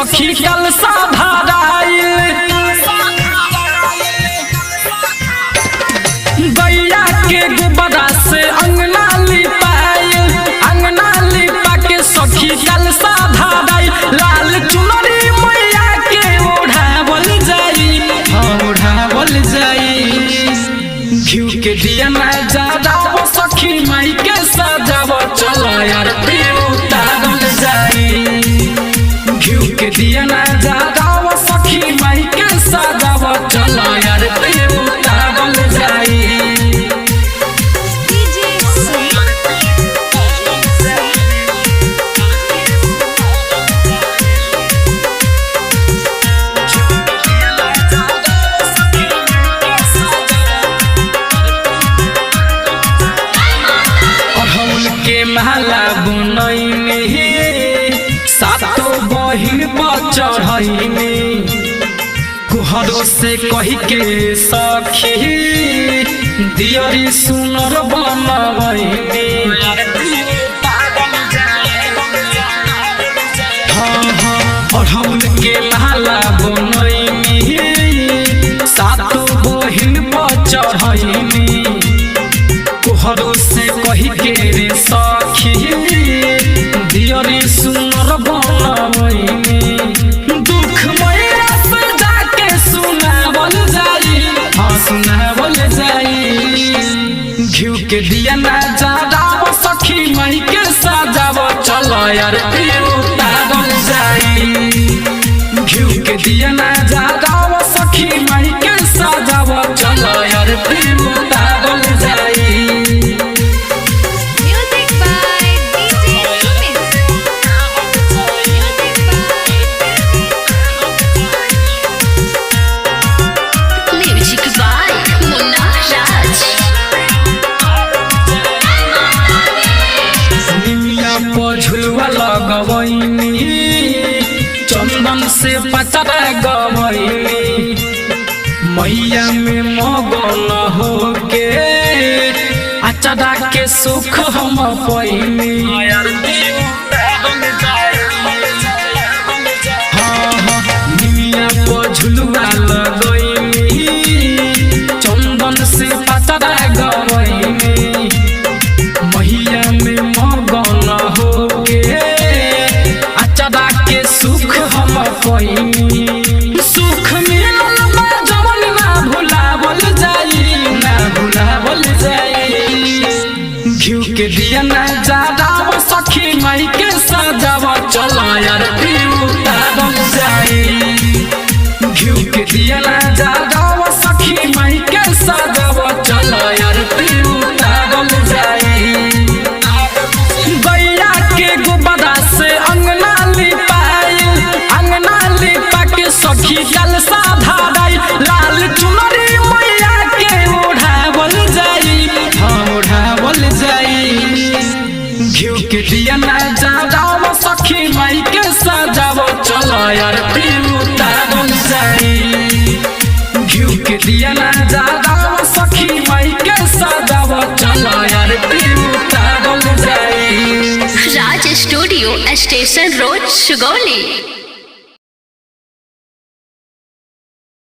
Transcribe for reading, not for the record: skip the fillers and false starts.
सखी कल साधाराइल गैया के गोबरा से अंगना लिपाइल अंगना लिपा के सखी कल साधाराइल लाल चुनरी मैया के ओढ़ावल जाई ओढ़ावल जाई घिउ के दिया ना जराव सखी माई के सजाव चलो यार उतारल जाई घिउ के दिया ना जराव सखी माई के सजाव चलो यार उतारल जाई। माला बुनैनी सातो बहिन चढ़ैनी कुहरो से कही के सखी दियरी सुनर बनवैनी अढ़ौल के माला बुनैनी सातो बहिन चढ़ैनी कुहरो से कही के रे सखी दियरी सुनर बनवैनी दुख मैया से जाके सुनावल जाई हाँ सुनावल जाई घिउ के दिया ना जराव सखी माई के सजाव चलो यार उतारल जाई घिउ के दिया ना जराव सखी माई के सजाव चलो यार उतारल जाई। झुलवा लगवैनी चंदन से पचरा गवैनी मैया में मगन होके अचरा के सुख हम पैनी निमिया पर झुलवा लगवैनी चंदन से पचरा गवैनी मैया में मगन होके अचरा के सुख हम पैनी सुख मिलल बा जवन ना भुलावल जाई ना भुलावल जाई घिउ के दिया ना जराव सखी माई के सजाव चलो यार उतारल जाई घिउ के दिया ना जराव सखी माई के सजाव चलो यार उतारल जाई गैया के गोबरा से अंगना लिपाइल अंगना लिपा के सखी कल साधाराइल लाल चुनरी मैया के ओढ़ावल जाई हाँ ओढ़ावल जाई घिउ के दिया ना जराव सखी माई के सजाव चलो यार उतारल जाई घिउ के दिया ना जराव सखी माई के सजाव चलो यार उतारल जाई। राज स्टूडियो स्टेशन रोड सुगौली।